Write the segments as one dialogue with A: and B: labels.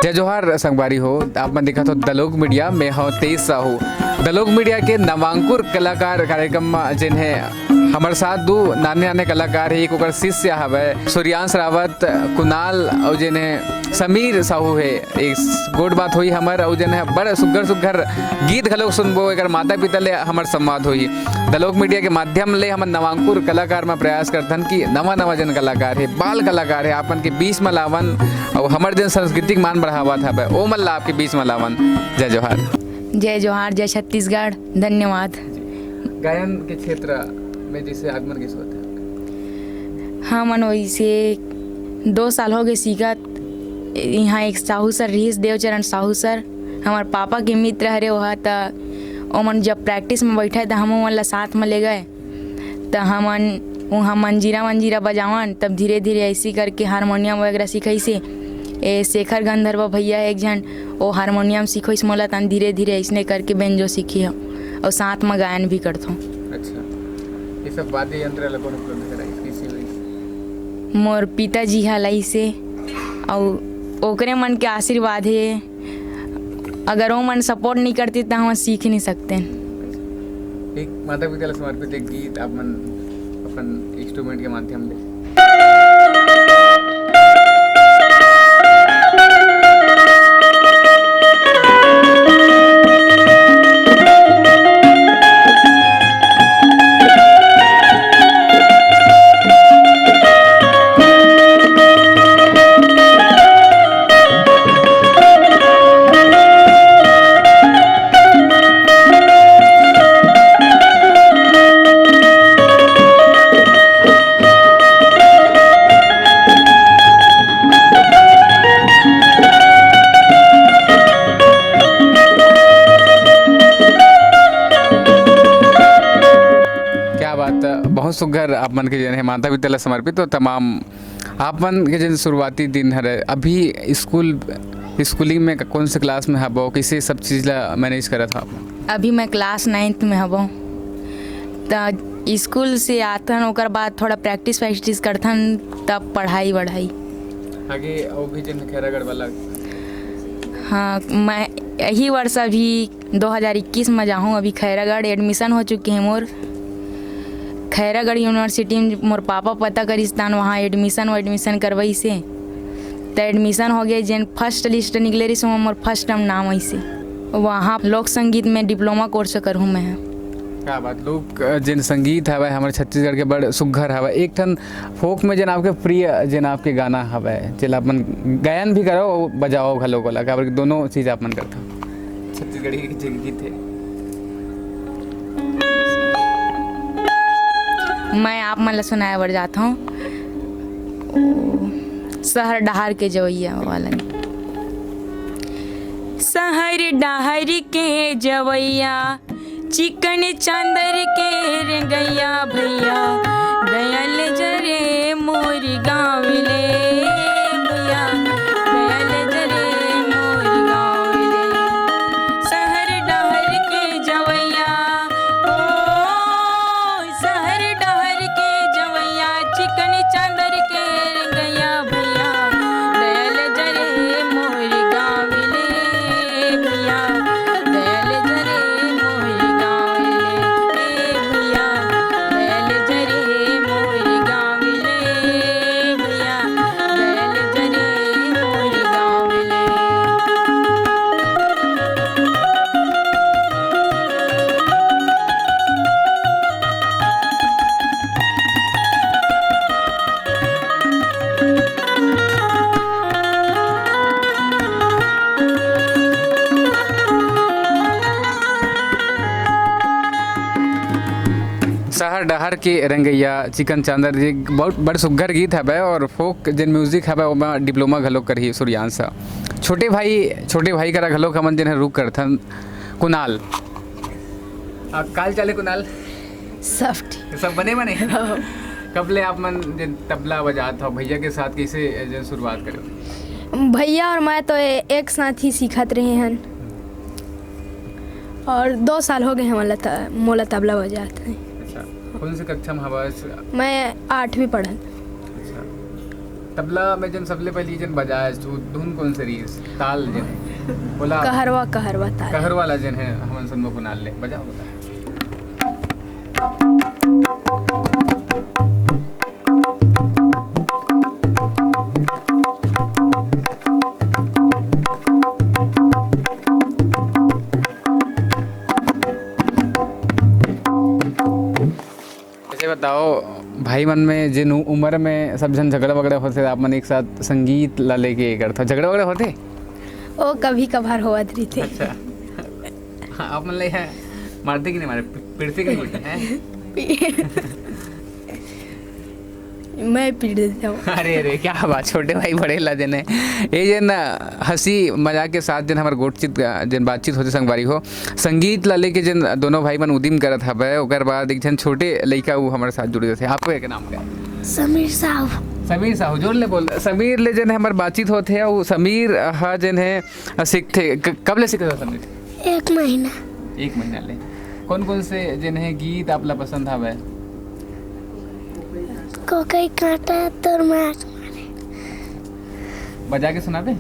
A: जय जोहार संगवारी हो। आप मन देखा तो दलोग मीडिया में हो 23 साहू दलोग मीडिया के नवांकुर कलाकार कार्यक्रम जिन्हें हमारे साथ दो नाने नाने कलाकार है। एक ओकर शिष्य हवे सूर्यांश रावत, कुणाल और जिन्हें समीर साहू है। एक गोड बात हुई हमार और जिन्हें बड़ सुघर सुघर गीत घलोक सुनबो। एक माता पिता ले हमार संवाद हुई दलोग मीडिया के माध्यम ले हम नवांकुर कलाकार में प्रयास करथन कि नवा नवा जन कलाकार है, बाल कलाकार है, आपन के बीच में लावन और हमार जन सांस्कृतिक मान बढ़ावा था वो मल्ला आपके बीच में लावन। जय जोहार।
B: जय जोहार, जय छत्तीसगढ़, धन्यवाद।
A: गायन के क्षेत्र में जैसे आगमन कैसे होता है?
B: हाँ मन वैसे 2 साल हो गए सीखत। यहाँ एक साहू सर रहीस, देवचरण साहू सर हमार पापा के मित्र हरे वहाँ। तो ओमन जब प्रैक्टिस में बैठे तो हम मन ला साथ में ले गए तो हमन वहाँ मंजीरा बजावन। तब धीरे धीरे ऐसी करके हारमोनियम वगैरह सीखई से शेखर गंधर्व भैया एक जन वो हारमोनियम सीखो इस मोला तन धीरे धीरे ऐसने करके बेंजो सीखी हो और साथ में गायन भी करता हूँ।
A: अच्छा, ये सब वाद्य यंत्र लगन उपलब्ध कराई कैसे?
B: मोर पिताजी हलाई से और ओकरे मन के आशीर्वाद है। अगर वो मन सपोर्ट नहीं करती तो हम सीख नहीं सकते।
A: एक माता पिता समर्पित एक गीत आप मन अपन इंस्ट्रूमेंट के माध्यम से बहुत सुघर आप मन के जन है माता पिता समर्पित तो तमाम आप मन के जन शुरुआती दिन है। अभी स्कूलिंग में कौन से क्लास में हबो, कैसे सब चीज़ ला मैनेज करा था आप?
B: अभी मैं क्लास 9th में हबो। तो स्कूल से आथन ओकर बाद थोड़ा प्रैक्टिस करथन तब पढ़ाई
A: आगे और भी जन खैरागढ़ वाला।
B: हाँ, मैं यही वर्ष अभी 2021 में जाऊँ। अभी खैरागढ़ एडमिशन हो चुकी है मोर। खैरागढ़ यूनिवर्सिटी में मोर पापा पता करिस्तान वहाँ एडमिशन करवाई से तो एडमिशन हो गया। जन फर्स्ट लिस्ट निकले रही सो मोर फर्स्ट टाइम नाम ऐसे वहाँ लोक संगीत में डिप्लोमा कोर्स करूँ मैं।
A: क्या बात, लोक जन संगीत हवा हमारे छत्तीसगढ़ के बड़ सुघर हवा। एक ठन फोक में जन आपके प्रिय जन आपके गाना हवा जिला अपन गायन भी करो और बजाओ घलो को लगा दोनों चीज़ आप मन करता छत्तीसगढ़ी के गीत है।
B: मैं आप मन ला सुनाया बर जाता हूँ शहर डहार के जवैया वाला। शहर डहार के जवैया चिकन चांदर के रेंगैया भैया दयाल जरे मोर गाँव ले भैया दयाल जरे मोर गाँव ले। शहर डहार के जवैया शहर डहर के जवैया चिकन चांदर के रेंगैया भैया दयाल जरे मोर गाँव ले भैया दयाल जरे मोर गाँव ले भैया दयाल जरे मोर गाँव ले भैया दयाल जरे मोर गाँव ले।
A: शहर डहर के रंगैया चिकन चांदर जी बहुत बड़ सुघर गीत है और फोक जन म्यूजिक है वो डिप्लोमा घलोक करी सूर्यांश। छोटे भाई करा घलोक हमन जन रुक करथन कुणाल। काल चले कुणाल सब बने कब ले आप मन जन तबला बजात हो भैया के साथ कैसे जन शुरुआत करे?
C: भैया और मैं तो एक साथ ही सीखत रहे हैं और 2 साल हो गए हैं मोला तबला बजाते हैं।
A: अच्छा, कौन सी कक्षा में हवा?
C: मैं 8वीं पढ़ा।
A: अच्छा, तबला में जन सबले पहली जन बजाए तो धुन कौन सी रही ताल जन बोला
C: कहरवा कहरवा ताल।
A: कहर वाला जन है हमन सन्मुख कुनाल ले बजाओ बता। बताओ भाई मन में जिन उम्र में सब जन झगड़ा वगड़ा होते आप मन एक साथ संगीत ला लेके करता झगड़ा वगड़ा होते
C: ओ कभी कभार होवत रही थे।
A: अच्छा हाँ, आप मन ले है मारते कि नहीं मारे पिटते कि नहीं पिटते हैं
C: मैं पीट देता हूँ।
A: अरे अरे क्या बात छोटे भाई बड़े ला जने ये जन हंसी मजाक के साथ जन हमार गोटचित जन बातचीत होते संगवारी हो संगीत ला लेके जन दोनों भाई मन उदिम करत हवे ओकर बाद एक जन छोटे लड़का वो हमारे साथ जुड़े थे। आपको एक नाम क्या
C: समीर साहब।
A: समीर साहू जोर ले बोल समीर ले जन हमार बातचीत होते है वो समीर हा जन है सीखते कब ले सीखे समीर?
C: 1 महीना।
A: 1 महीना ले कौन कौन से जन है गीत आपला पसंद हवे?
C: कोई कांटा तोर मार
A: बजा के सुनाबे?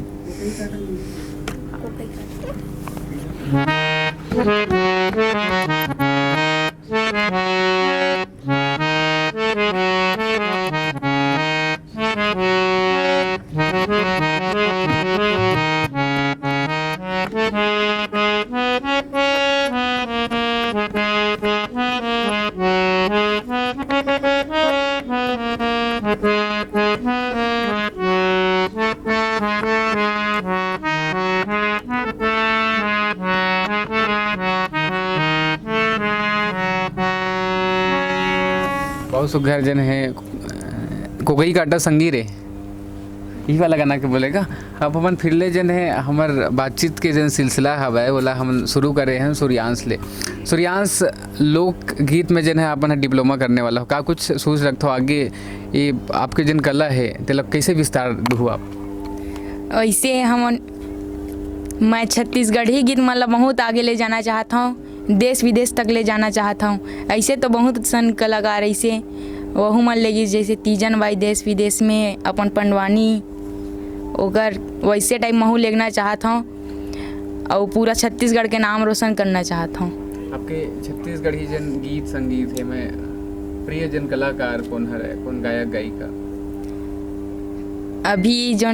A: बहुत सुघर जन है कोकई काटा संगीत है यही वाला गाना के बोलेगा। अब हम फिर ले जन है हमार बातचीत के जन सिलसिला हवा है बोला हम शुरू कर रहे हैं सूर्यांश ले। सूर्यांश लोक गीत में जन है अपन डिप्लोमा करने वाला हो का कुछ सोच रखते हो आगे ये आपके जन कला है तेलक कैसे विस्तार दू आप?
B: ऐसे मैं छत्तीसगढ़ी गीत मतलब बहुत आगे ले जाना चाहता हूँ देश विदेश तक ले जाना चाहता हूँ। ऐसे तो बहुत सन कलाकार ऐसे वहू मन लेगी जैसे तीजन बाई देश विदेश में अपन पंडवानी ओकर वैसे टाइप महू लेना चाहता हूँ और पूरा छत्तीसगढ़ के नाम रोशन करना चाहता हूँ।
A: आपके छत्तीसगढ़ी जन गीत संगीत है मैं प्रिय जन कलाकार कौन है कौन गायक गायिका?
B: अभी जो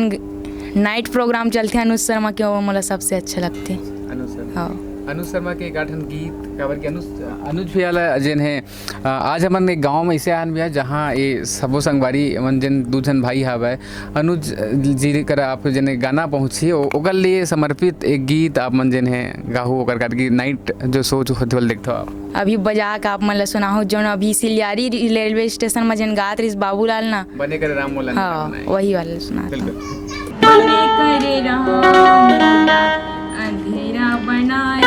B: नाइट प्रोग्राम चलते हैं अनुज शर्मा के वो मतलब सबसे अच्छे लगते हैं।
A: अनुज शर्मा
B: हाँ
A: अनुज शर्मा के एक आठन गीत काबर के अनुज भैया जन है आज हमन एक गांव में ऐसे आन भी है जहाँ ये सबो संगवारी मन जन दू जन भाई हवे अनुज जी कर आप जन गाना पहुँची ओकर लिए समर्पित एक गीत आप मन जन है गाहू ओकर करके नाइट जो शो जो होते वाले देखते हो आप
B: अभी बजा के आप मतलब सुनाओ जो अभी सिलियारी रेलवे स्टेशन में जन गात रही बाबूलाल ना
A: बने करे राम मोला
B: हाँ वही वाला सुना
D: करे राम अंधेरा बनाए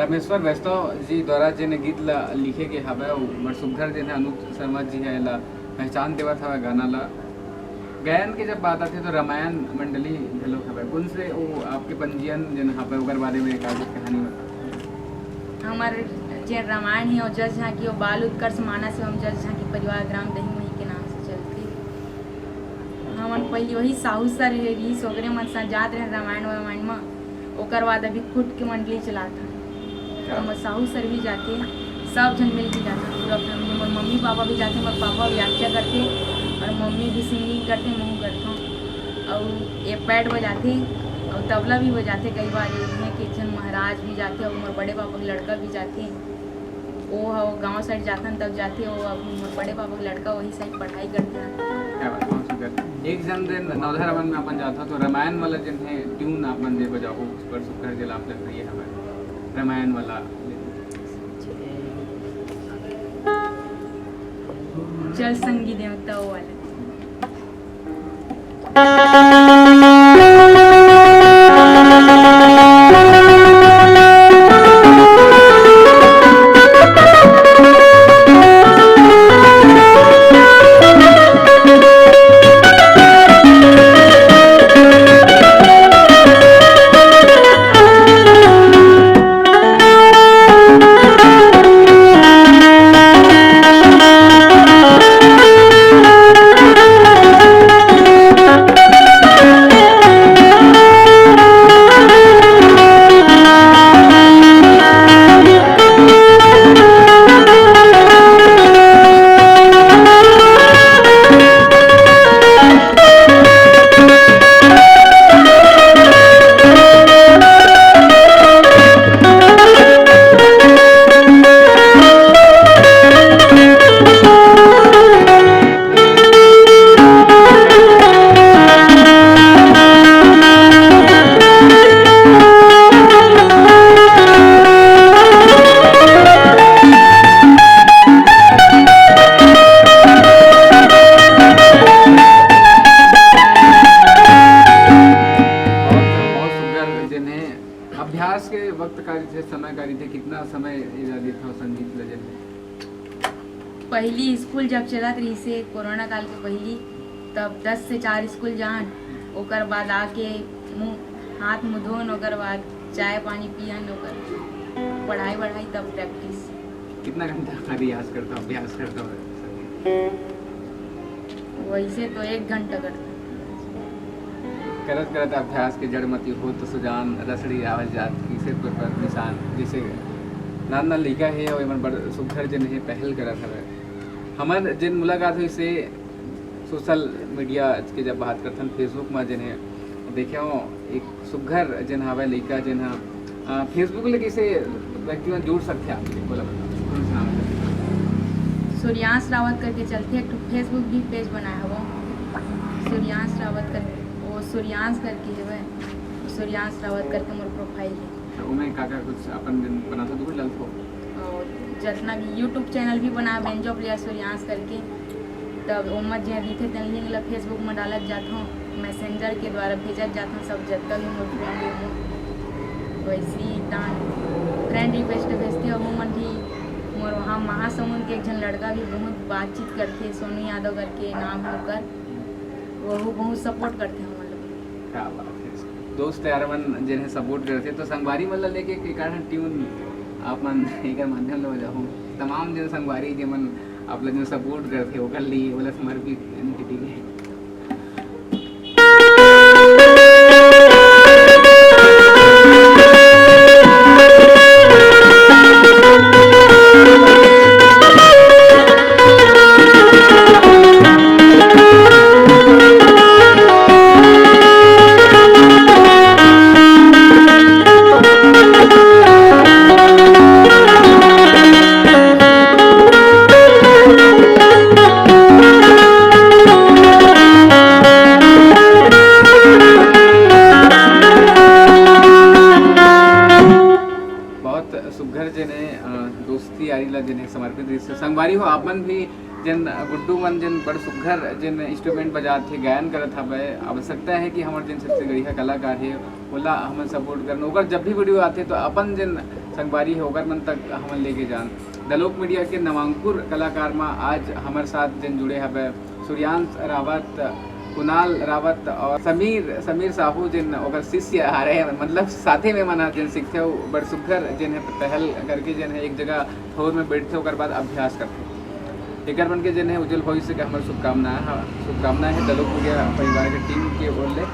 A: रामेश्वर वैष्णव जी द्वारा जिन गीत ला लिखे के हवे मर सुघर जिन अनुज शर्मा जी है ला पहचान देवत हवे गाना ला गायन के जब बात आती तो रामायण मंडली लोग हवे कौन से वो आपके पंजीयन जिन हवे ओकर बारे में एक आधी कहानी बता।
B: हमारे जो रामायण है और जज झांकी और बाल उत्कर्ष मानस एवं जज झांकी परिवार ग्राम दही मही के नाम से चलती। हमन पहले वही साहू सर रीस वगैरह मन साथ जात रहे रामायण वामायण में ओकर बाद अभी खुद के मंडली चलाता हम साहू सर भी जाते सब जन मिल के जाते पूरा फैमिली और मम्मी पापा भी जाते हमारे पापा व्याख्या करते और मम्मी भी सिंगिंग करते मैं करता और ये पैड बजाते और तबला भी बजाते कई बार ये कि जन महाराज भी जाते और हमारे बड़े पापा का लड़का भी जाते वो गांव साइड जाते हैं तब जाते वो हमारे बड़े पापा का लड़का वही साइड पढ़ाई करते हैं।
A: एक जन दिन नवधा रमन में अपन जाता तो रामायण वाला जिन है ट्यून अपन दे बजाओ उस पर सुखर जिला आप लग रही है हमें रामायण वाला
B: जल संगी देवता वो वाला
A: अभ्यास के वक्त कार्य थे, समय कार्य थे, कितना समय लगे था संगीत लगे?
B: पहली स्कूल जब चलत रही से कोरोना काल के पहली, तब 10 से 4 स्कूल जान, ओकर बाद आके मुँह हाथ मुँह धोन, ओकर बाद चाय पानी पियन, ओकर पढ़ाई वढ़ाई, तब प्रैक्टिस।
A: कितना घंटा रियाज करता अभ्यास करता
B: वैसे तो 1 घंटा करता।
A: करत करत अभ्यास के जड़मती हो तो सुजान रसड़ी आवल जात किसे पर निशान, जैसे नान नान लिखा है और मन बड़ सुघर जन है पहल करत हवे। हमर जिन मुलाकात हुई से सोशल मीडिया के जब बात करथन फेसबुक में जन है देखे हो एक सुघर जन हवे लइका जन हा फेसबुक ले कैसे व्यक्ति में जुड़ सकते हैं, बोला बताओ।
B: सूर्यांश रावत करके चलते एक फेसबुक भी पेज बनाया हुआ, सूर्यांश रावत करके, वो सूर्यांश करके है वह सूर्यांश रावत करके मोर प्रोफाइल है।
A: उमें काका कुछ अपन बना तो दूर ललको
B: और जितना भी यूट्यूब चैनल भी बना बेंजो प्लेयर सूर्यांश करके, तब उम्र जो दिखे तन लिंक ला फेसबुक में डालत जाता हूँ, मैसेंजर के द्वारा भेजत जाता हूँ सब जितना भी मोर फ्रेंड हो वैसे ही फ्रेंड रिक्वेस्ट भेजते हो मन भी। मोर वहाँ महासमुंद के एक जन लड़का भी बहुत बातचीत करते, सोनू यादव करके नाम होकर, वो बहुत सपोर्ट करते हैं हम लोग।
A: क्या बात है, दोस्त यार मन जिन्हें सपोर्ट करते तो संगवारी मतलब लेके के कारण ट्यून आप मन एक माध्यम ले जाऊँ तमाम जन संगवारी जे मन आप लोग जो सपोर्ट करते हो कर लिए बोला समर्पित एंटिटी है। दोस्ती यारी ला जिन्हें समर्पित इससे संगवारी हो आप मन भी जिन गुड्डू मन जिन बड़ सुघर जिन इंस्ट्रूमेंट बजात थे गायन करत हवे, आवश्यकता है कि हमारे जिन सबसे बढ़िया कलाकार है ओला हम सपोर्ट करना ओकर जब भी वीडियो आते तो अपन जिन संगवारी है ओकर मन तक हम लेके जान। दलोक मीडिया के नवांकुर कलाकार में आज हमारे साथ जिन जुड़े हवे सूर्यांश रावत, कुणाल रावत और समीर साहू जिन ओकर शिष्य आ रहे हैं, मतलब साथे में मना जिन सीखते हो बड़ सुघर जिन है पहल करके जिन है एक जगह ठोर में बैठते होकर बाद अभ्यास करते एक बन के जिन है उज्जवल भविष्य के हमारे शुभकामनाएं है दलोक मीडिया परिवार के टीम के ओर ले।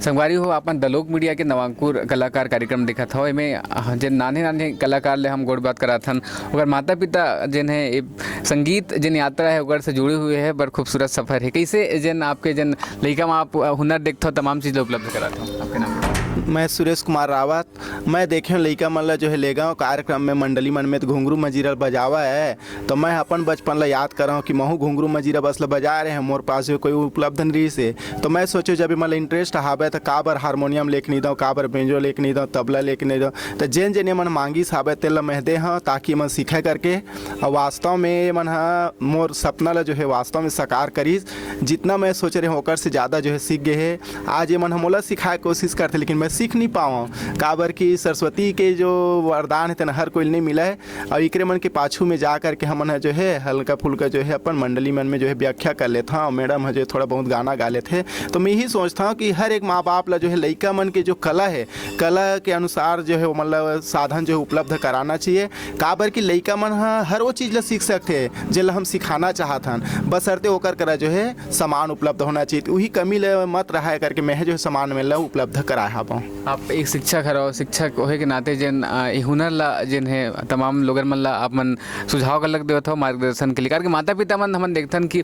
A: संगवारी हो अपन दलोक मीडिया के नवांकुर कलाकार कार्यक्रम देखा था, में जिन नाने नाने कलाकार ले हम गोड़ बात करा थन और माता पिता जिन है संगीत जिन यात्रा है उगर से जुड़े हुए हैं, बड़ खूबसूरत सफ़र है। कैसे जिन आपके जिन लड़का में आप हुनर देखते हो तमाम चीज़ें उपलब्ध करा था, आपके नाम?
E: मैं सुरेश कुमार रावत। मैं देखे लइका मन ला जो है लेगा कार्यक्रम में मंडली मन में तो घुंघरू मजीरा बजावा है, तो मैं अपन बचपन ला याद कर रहा हूँ कि महू घुंघरू मजीरा बस ला बजा रहे हैं, मोर पास कोई उपलब्ध नहीं से, तो मैं सोचो जब मतलब इंटरेस्ट हावे हावे तो का बर हारमोनियम लेके नहीं दो, का बर बेंजो लेके नहीं दो, तबला लेके नहीं दो। तो जेन जेन मन मांगिस हावे तेला महदे हाँ ताकि मन सीखे करके और वास्तव में मन हाँ मोर सपना ला जो है वास्तव में साकार करीस। जितना मैं सोच रहे होकर से ज़्यादा जो है सीख गए है। आज ये मन हमोला सिखाए कोशिश करते लेकिन मैं सीख नहीं पावा, काबर की सरस्वती के जो वरदान है तेना हर कोई नहीं मिला है। और इकरे मन के पाछू में जा करके हमन जो है हल्का फुल्का जो है अपन मंडली मन में जो है व्याख्या कर लेता हूँ। मैडम जो थोड़ा बहुत गाना गा लेते हैं। तो मैं यही सोचता हूँ कि हर एक माँ बाप ला जो है लड़का मन के जो कला है, कला के अनुसार जो है मतलब साधन जो है उपलब्ध कराना चाहिए। काबर की लड़का मन हर वो चीज़ ला सीख सकते हैं जिला हम सिखाना चाहत हन, बशर्ते ओकर करा जो है सामान उपलब्ध होना चाहिए। तो वही कमी ले मत रहा करके मैं जो है सामान में ला उपलब्ध कराया हूँ।
A: आप एक शिक्षक हरो, शिक्षक होए के नाते जिन हुनर ला जिन है तमाम लोगन मन ला आप मन सुझाव कर लग देवत हो मार्गदर्शन के लिए। कारण कि माता पिता मन हमन देखथन कि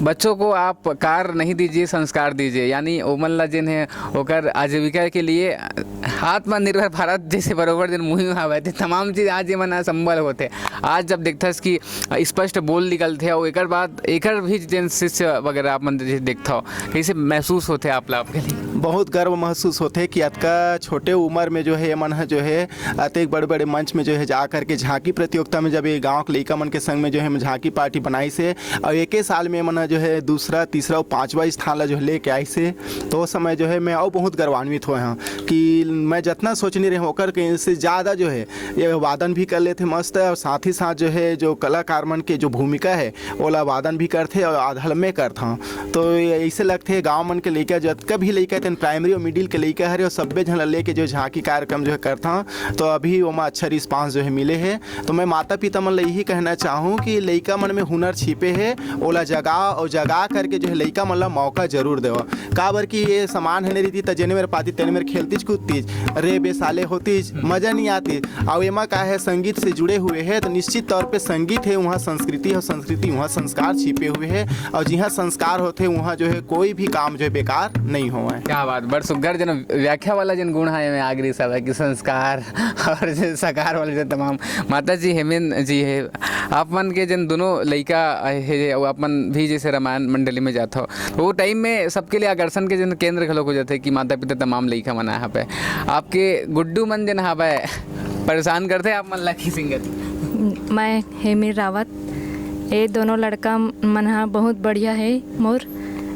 A: बच्चों को आप कार्य नहीं दीजिए, संस्कार दीजिए। यानी ओमन ला जिन है ओकर आजीविका के लिए आत्मनिर्भर भारत जैसे बरोबर जिन मुहिम हवे थे तमाम चीज़ आज ये मन संभल होते। आज जब देखथस कि स्पष्ट बोल निकलते और एक बाद एकर भी जिन शिष्य वगैरह आप मन देखता हो, कैसे महसूस होते आप ला आपके लिए?
E: बहुत गर्व महसूस होते कि अतका छोटे उम्र में जो है मन जो है अतेक बड़े बड़े मंच में जो है जा करके झांकी प्रतियोगिता में जब ये गांव के लड़का मन के संग में जो है झांकी पार्टी बनाई से और एक ही साल में मन जो है दूसरा तीसरा और पाँचवा स्थान ला जो है लेके आई से, तो उस समय जो है मैं और बहुत गर्वान्वित हुए हैं कि मैं जितना सोचनी रहे होकर के इससे ज़्यादा जो है ये वादन भी कर लेते मस्त और साथ ही साथ जो है जो कलाकार मन के जो भूमिका है ओला वादन भी करते और आधल में करता। तो ऐसे लगते है गाँव मन के लड़का जतका भी लड़का थे प्राइमरी और मिडिल के लड़का है और सब्बे झन लेके जो झांकी कार्यक्रम जो है करता हूँ। तो अभी वो अच्छा रिस्पांस जो है मिले है। तो मैं माता पिता मन यही कहना चाहूँ कि लड़का मन में हुनर छिपे है ओला जगा और जगा करके जो है लड़का मन ला मौका जरूर देव। काबर की ये समान है नहीं रही तो जेने मेरे पाती तेने मेरे खेलतीज कूदतीज रे बेसाले होतीज मज़ा नहीं आती। और एमा का है संगीत से जुड़े हुए हैं तो निश्चित तौर पे संगीत है वहाँ संस्कृति और संस्कृति वहाँ संस्कार छिपे हुए हैं और जहाँ संस्कार होते वहाँ जो है कोई भी काम जो है बेकार नहीं हो।
A: क्या बात, बड़ सुघर जन व्याख्या वाला जन गुण है में आगरी सब है कि संस्कार और जो सकार वाले जो तमाम। माता जी हेमेन जी है आप मन के जन दोनों लड़का है और आप मन भी जैसे रामायण मंडली में जाता हो तो वो टाइम में सबके लिए आकर्षण के जन केंद्र खलोक हो जाते कि माता पिता तमाम लड़का मना यहाँ पे आपके गुड्डू मन जन यहाँ पे परेशान करते आप मन लकी सिंगर।
F: मैं हेमी रावत, ये दोनों लड़का मन हा बहुत बढ़िया है, मोर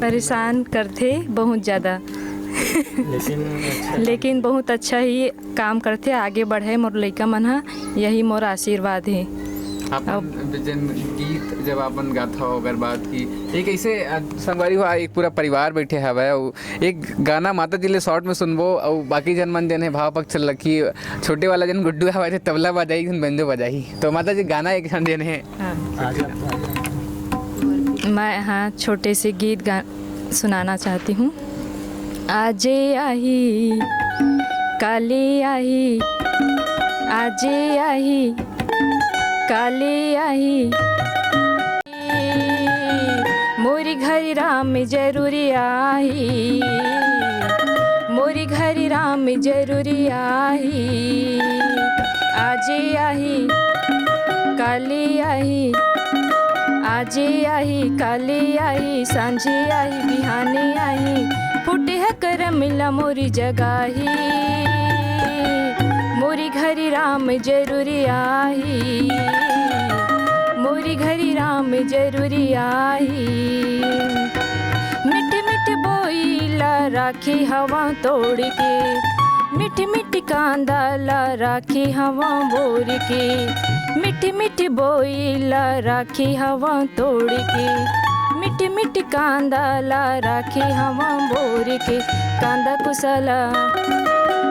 F: परेशान करते बहुत ज़्यादा लेकिन बहुत अच्छा ही काम करते आगे बढ़े मोर लड़का मन हा, यही मोर आशीर्वाद है।
A: अपन जन गीत जब अपन गाथा हो अगर बात की एक ऐसे संगवारी हुआ एक पूरा परिवार बैठे हवा एक गाना माता जी ले शॉर्ट में सुनबो और बाकी जन मन जन है भाव पक्ष चल रखी छोटे वाला जन गुड्डू हवा थे तबला बजाई बेंजो बजाई तो माता जी गाना एक जन जन है
F: मैं हाँ छोटे से गीत सुनाना चाहती हूँ। आजे आई काले आई, आजे आई काले आई, मोरी घरी राम जरूरी आई, मोरी घरी राम जरूरी आई, आजे आई काले आई, आजे आई काले आई, सांझे आई बिहाने आई, फुटे है कर मिला मोरी जगाही, मोरी घरी राम जरूरी आई, मोरी घरी राम जरूरी आई, मिठ मिठ बोईला राखी हवा तोड़ के, मिठ मिठ कांदा ला राखी हवा बोर के, मिठ मिठ बोईला राखी हवा तोड़ के, मिठ मिठ कांदा ला राखी हवा बोर के, कांदा कुसला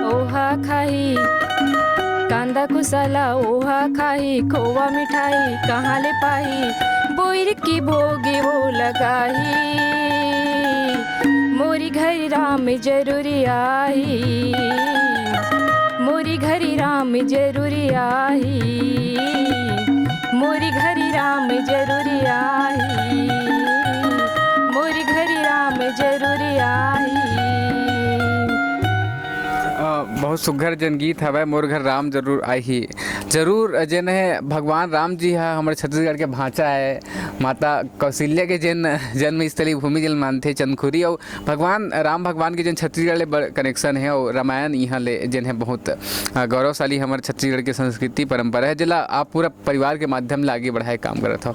F: ओहा खाई, कांदा कुसला ओहा खाई, खोवा मिठाई कहाँ ले पाई, बोर की भोगे वो लगाई, मोरी घरी राम जरूरी आई, मोरी घरी राम जरूरी आई, मोरी घरी राम जरूरी आई, मोरी घरी राम जरूरी आई।
A: बहुत सुघर जन गीत हवा मोर घर राम जरूर आई ही जरूर जन है भगवान राम जी है हमारे छत्तीसगढ़ के भांचा है माता कौशल्या के जन जन्मस्थली भूमि जल मानथे चंदखुरी और भगवान राम भगवान के जन छत्तीसगढ़ ले बड़ कनेक्शन है और रामायण यहाँ ले जन है बहुत गौरवशाली हमारे छत्तीसगढ़ के संस्कृति परंपरा है जिला आप पूरा परिवार के माध्यम ले आगे बढ़ाए काम करत हो।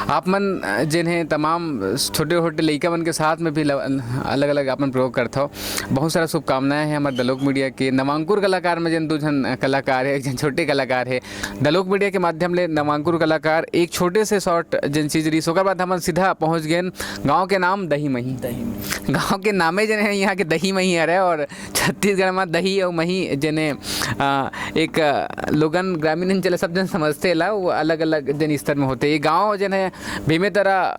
A: आप मन जिन है तमाम छोटे छोटे लड़का मन के साथ में भी अलग अलग अपन प्रयोग करता हो। बहुत सारा शुभकामनाएं हैं हमारे दलोक मीडिया के नवांकुर कलाकार में जन दो जन कलाकार है, एक जन छोटे कलाकार है। दलोक मीडिया के माध्यम ले नवांकुर कलाकार एक छोटे से शॉर्ट जन चीज रही ओकर बाद हम सीधा पहुंच गए गाँव के नाम दही मही। गाँव के नामे जन है यहाँ के दही मही है और छत्तीसगढ़ में दही और मही जने एक लोगन ग्रामीण अंचल सब जन समझते ला वो अलग अलग जन स्तर में होते। ये गाँव जन है बेमेतरा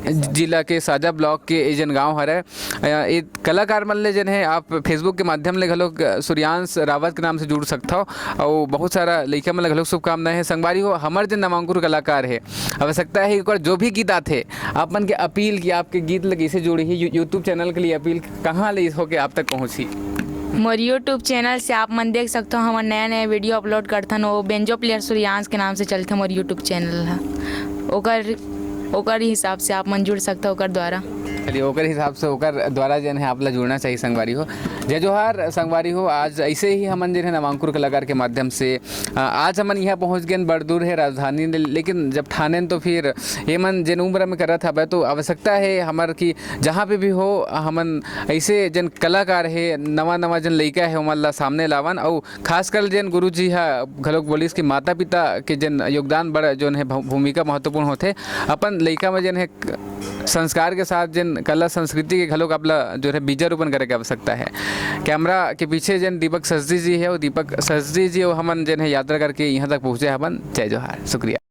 A: जिला के साजा ब्लॉक के ए जन गाँव हरे। ये कलाकार मन ले जन है आप फेसबुक के माध्यम ले घलोक सूर्यांश रावत के नाम से जुड़ सकता हो और बहुत सारा लड़का मन घलोक शुभकामनाएं है। संगवारी हो हमारे जन नवांकुर कलाकार है आवश्यकता है कि जो भी गीत आते आप मन के अपील की आपके गीत लगे से जुड़ी ही यूट्यूब चैनल के लिए अपील कहाँ ले हो के आप तक पहुँची।
B: मोर यूट्यूब चैनल से आप मन देख सकते हो हमारे नया नया वीडियो अपलोड करथन वो बेंजो प्लेयर सूर्यांश के नाम से चलते मोर यूट्यूब चैनल है ओकर हिसाब से आप मन जुड़ सकते हो ओकर द्वारा।
A: चलिए ओकर हिसाब से ओकर द्वारा जन है आप ला जुड़ना चाहिए। संगवारी हो जय जोहार संगवारी हो आज ऐसे ही हमन जन है नवांकुर कलाकार के माध्यम से आज हमन यहाँ पहुँच गए बड़ दूर है राजधानी लेकिन जब ठाने तो फिर ये मन जन उम्र में करत हवे तो आवश्यकता है हमार की जहाँ पे भी हो हमन ऐसे जन कलाकार है नवा जन लड़का है उमन ला सामने लावन और खासकर जन गुरु जी है घलोक बोलिस कि माता पिता के जन योगदान बड़ा जो है भूमिका महत्वपूर्ण होते। अपन लड़का में जन है संस्कार के साथ जन कला संस्कृति के घलोक आपला जो है बीजारोपण करे के आवश्यकता है। कैमरा के पीछे जन दीपक सचदी जी है और दीपक सचदी जी और हमन जन है यात्रा करके यहाँ तक पहुँचे हवन। जय जोहार शुक्रिया।